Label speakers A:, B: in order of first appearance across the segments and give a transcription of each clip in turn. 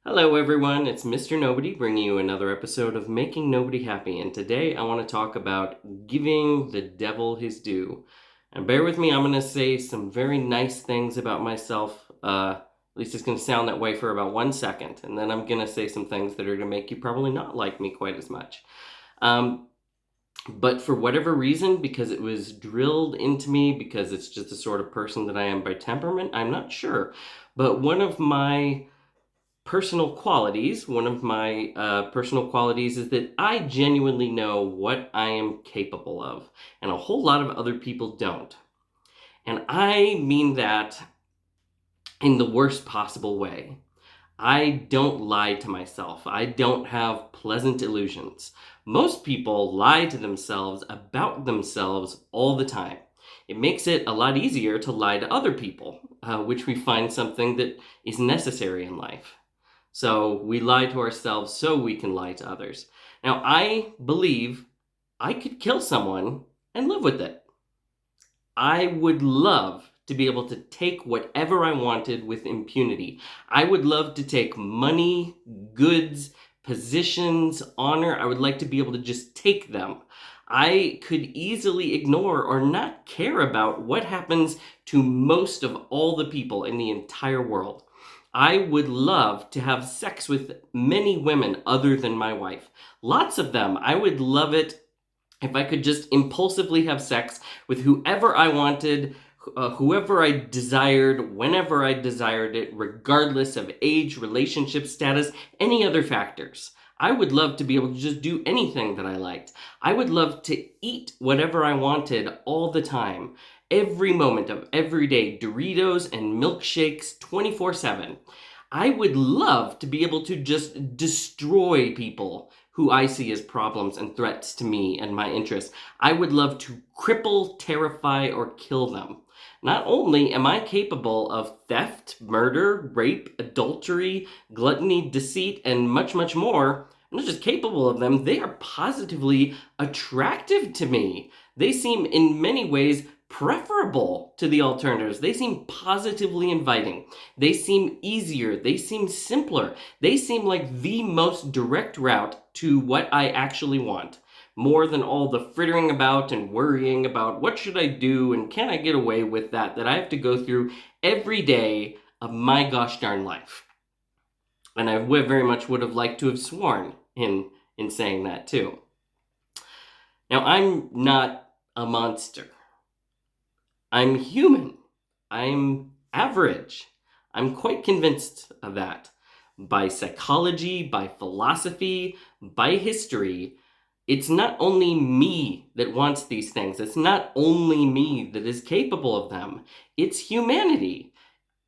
A: Hello, everyone. It's Mr. Nobody bringing you another episode of Making Nobody Happy. And today I want to talk about giving the devil his due. And bear with me, I'm going to say some very nice things about myself. At least it's going to sound that way for about 1 second. And then I'm going to say some things that are going to make you probably not like me quite as much. But for whatever reason, because it was drilled into me, because it's just the sort of person that I am by temperament, I'm not sure. But one of my personal qualities, is that I genuinely know what I am capable of, and a whole lot of other people don't. And I mean that in the worst possible way. I don't lie to myself. I don't have pleasant illusions. Most people lie to themselves about themselves all the time. It makes it a lot easier to lie to other people, which we find something that is necessary in life. So we lie to ourselves so we can lie to others. Now, I believe I could kill someone and live with it. I would love to be able to take whatever I wanted with impunity. I would love to take money, goods, positions, honor. I would like to be able to just take them. I could easily ignore or not care about what happens to most of all the people in the entire world. I would love to have sex with many women other than my wife. Lots of them. I would love it if I could just impulsively have sex with whoever I wanted, whoever I desired, whenever I desired it, regardless of age, relationship status, any other factors. I would love to be able to just do anything that I liked. I would love to eat whatever I wanted all the time. Every moment of every day, Doritos and milkshakes 24/7. I would love to be able to just destroy people who I see as problems and threats to me and my interests. I would love to cripple, terrify, or kill them. Not only am I capable of theft, murder, rape, adultery, gluttony, deceit, and much, much more, I'm not just capable of them, they are positively attractive to me. They seem in many ways preferable to the alternatives. They seem positively inviting. They seem easier. They seem simpler. They seem like the most direct route to what I actually want, more than all the frittering about and worrying about what should I do and can I get away with that I have to go through every day of my gosh darn life. And I very much would have liked to have sworn in saying that too. Now, I'm not a monster. I'm human. I'm average. I'm quite convinced of that. By psychology, by philosophy, by history, it's not only me that wants these things. It's not only me that is capable of them. It's humanity.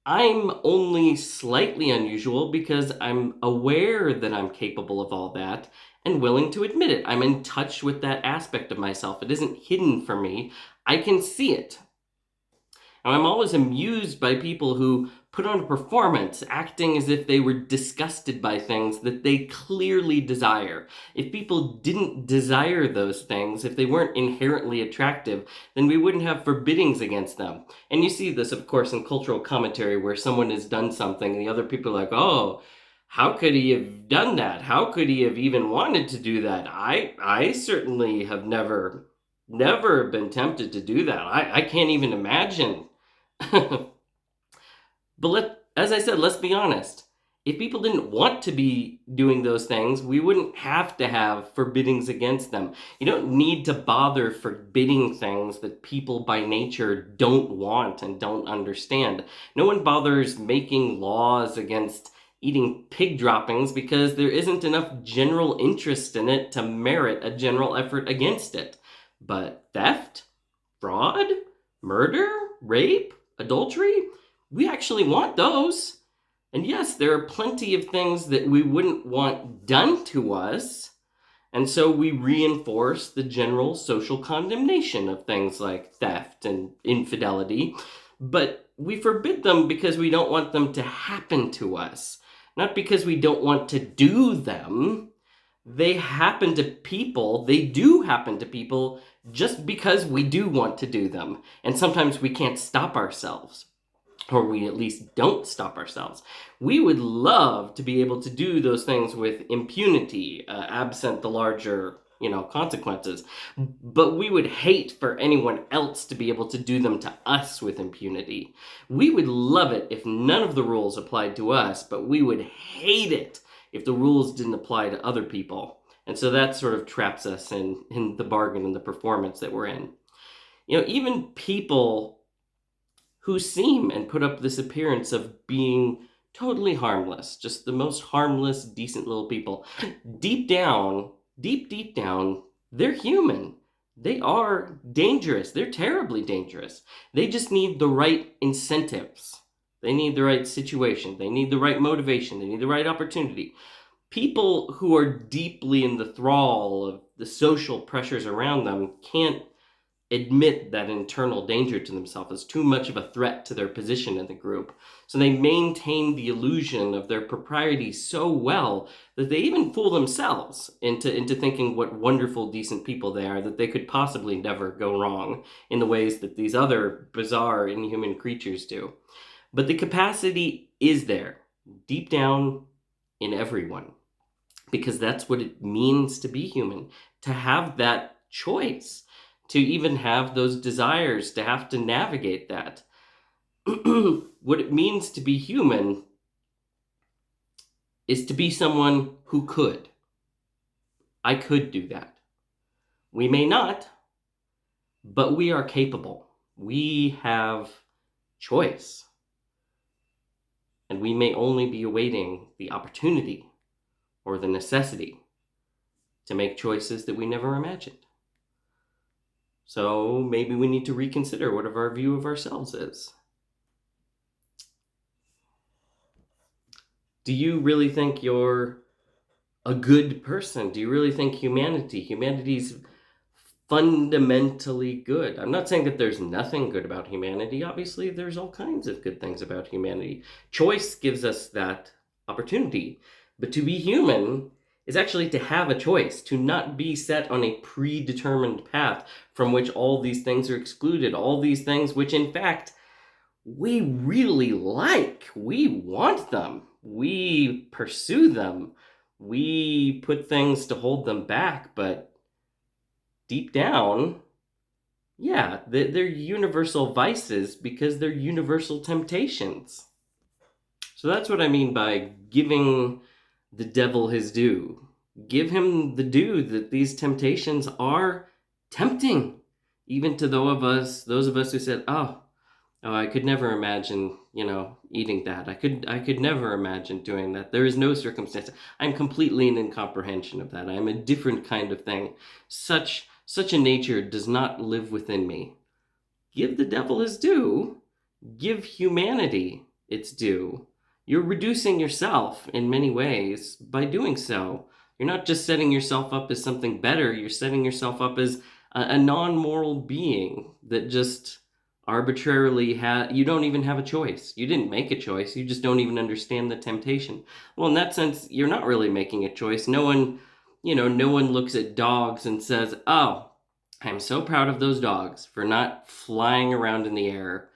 A: I'm only slightly unusual because I'm aware that I'm capable of all that and willing to admit it. I'm in touch with that aspect of myself. It isn't hidden from me. I can see it. And I'm always amused by people who put on a performance acting as if they were disgusted by things that they clearly desire. If people didn't desire those things, if they weren't inherently attractive, then we wouldn't have forbiddings against them. And you see this, of course, in cultural commentary where someone has done something and the other people are like, oh, how could he have done that? How could he have even wanted to do that? I certainly have never been tempted to do that. I can't even imagine. But as I said, let's be honest. If people didn't want to be doing those things, we wouldn't have to have forbiddings against them. You don't need to bother forbidding things that people by nature don't want and don't understand. No one bothers making laws against eating pig droppings because there isn't enough general interest in it to merit a general effort against it. But theft, fraud, murder, rape, adultery, we actually want those. And yes, there are plenty of things that we wouldn't want done to us. And so we reinforce the general social condemnation of things like theft and infidelity. But we forbid them because we don't want them to happen to us, not because we don't want to do them. They do happen to people just because we do want to do them. And sometimes we can't stop ourselves. or we at least don't stop ourselves. We would love to be able to do those things with impunity, absent the larger, consequences. But we would hate for anyone else to be able to do them to us with impunity. We would love it if none of the rules applied to us, but we would hate it if the rules didn't apply to other people. And so that sort of traps us in the bargain and the performance that we're in. Even people who seem and put up this appearance of being totally harmless, just the most harmless, decent little people, deep down, deep down, they're human. They are dangerous. They're terribly dangerous. They just need the right incentives. They need the right situation. They need the right motivation. They need the right opportunity. People who are deeply in the thrall of the social pressures around them can't admit that internal danger to themselves as too much of a threat to their position in the group. So they maintain the illusion of their propriety so well that they even fool themselves into thinking what wonderful, decent people they are, that they could possibly never go wrong in the ways that these other bizarre, inhuman creatures do. But the capacity is there, deep down in everyone, because that's what it means to be human, to have that choice, to even have those desires, to have to navigate that. What it means to be human is to be someone who could. I could do that. We may not, but we are capable. We have choice. And we may only be awaiting the opportunity or the necessity to make choices that we never imagined. So maybe we need to reconsider what our view of ourselves is. Do you really think you're a good person? Do you really think humanity's fundamentally good? I'm not saying that there's nothing good about humanity. Obviously, there's all kinds of good things about humanity. Choice gives us that opportunity. But to be human is actually to have a choice, to not be set on a predetermined path from which all these things are excluded, all these things which, in fact, we really like. We want them. We pursue them. We put things to hold them back, but deep down, yeah, they're universal vices because they're universal temptations. So that's what I mean by giving the devil his due. Give him the due that these temptations are tempting, even to those of us who said, "Oh, I could never imagine, eating that. I could never imagine doing that. There is no circumstance. I'm completely in incomprehension of that. I am a different kind of thing. Such a nature does not live within me." Give the devil his due. Give humanity its due. You're reducing yourself in many ways by doing so. You're not just setting yourself up as something better. You're setting yourself up as a non-moral being that just arbitrarily you don't even have a choice. You didn't make a choice. You just don't even understand the temptation. Well, in that sense, you're not really making a choice. No one looks at dogs and says, "Oh, I'm so proud of those dogs for not flying around in the air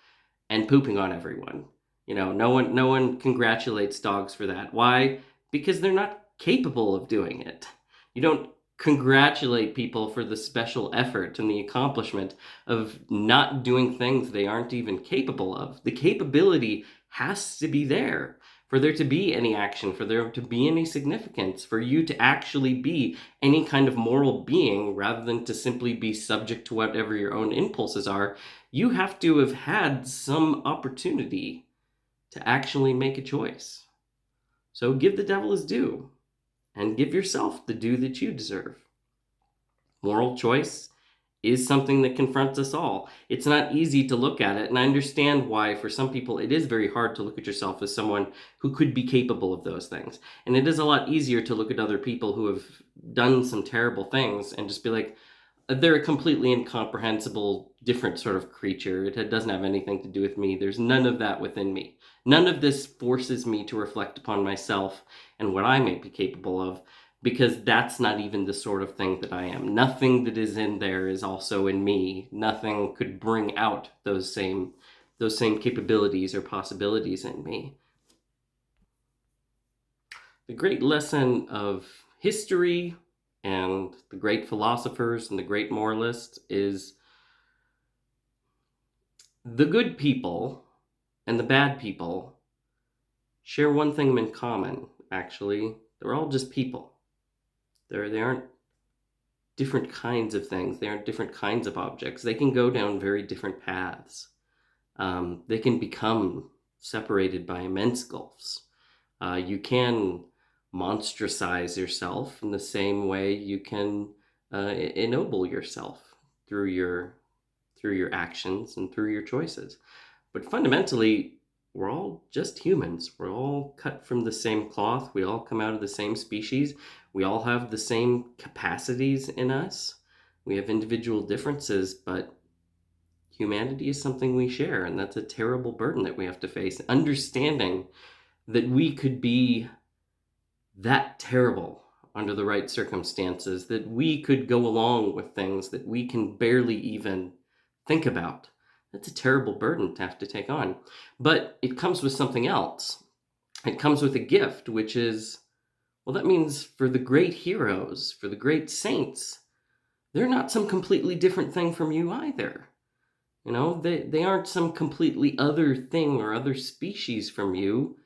A: and pooping on everyone." No one congratulates dogs for that. Why? Because they're not capable of doing it. You don't congratulate people for the special effort and the accomplishment of not doing things they aren't even capable of. The capability has to be there for there to be any action, for there to be any significance, for you to actually be any kind of moral being rather than to simply be subject to whatever your own impulses are. You have to have had some opportunity to actually make a choice. So give the devil his due and give yourself the due that you deserve. Moral choice is something that confronts us all. It's not easy to look at it, and I understand why for some people it is very hard to look at yourself as someone who could be capable of those things. And it is a lot easier to look at other people who have done some terrible things and just be like, they're a completely incomprehensible, different sort of creature. It doesn't have anything to do with me. There's none of that within me. None of this forces me to reflect upon myself and what I may be capable of, because that's not even the sort of thing that I am. Nothing that is in there is also in me. Nothing could bring out those same those same capabilities or possibilities in me. The great lesson of history and the great philosophers and the great moralists is the good people and the bad people share one thing in common, actually. They're all just people. They aren't different kinds of things. They aren't different kinds of objects. They can go down very different paths. They can become separated by immense gulfs. You can monstrosize yourself in the same way you can ennoble yourself through your actions and through your choices. But fundamentally, we're all just humans. We're all cut from the same cloth. We all come out of the same species. We all have the same capacities in us. We have individual differences, but humanity is something we share, and that's a terrible burden that we have to face. Understanding that we could be that terrible under the right circumstances, that we could go along with things that we can barely even think about. That's a terrible burden to have to take on. But it comes with something else. It comes with a gift, which is, well, that means for the great heroes, for the great saints, they're not some completely different thing from you either. You know, they aren't some completely other thing or other species from you.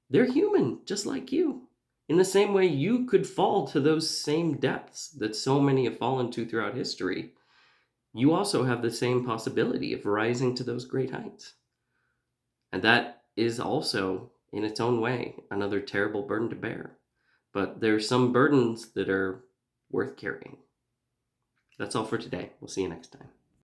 A: They're human, just like you. In the same way you could fall to those same depths that so many have fallen to throughout history, you also have the same possibility of rising to those great heights. And that is also, in its own way, another terrible burden to bear. But there are some burdens that are worth carrying. That's all for today. We'll see you next time.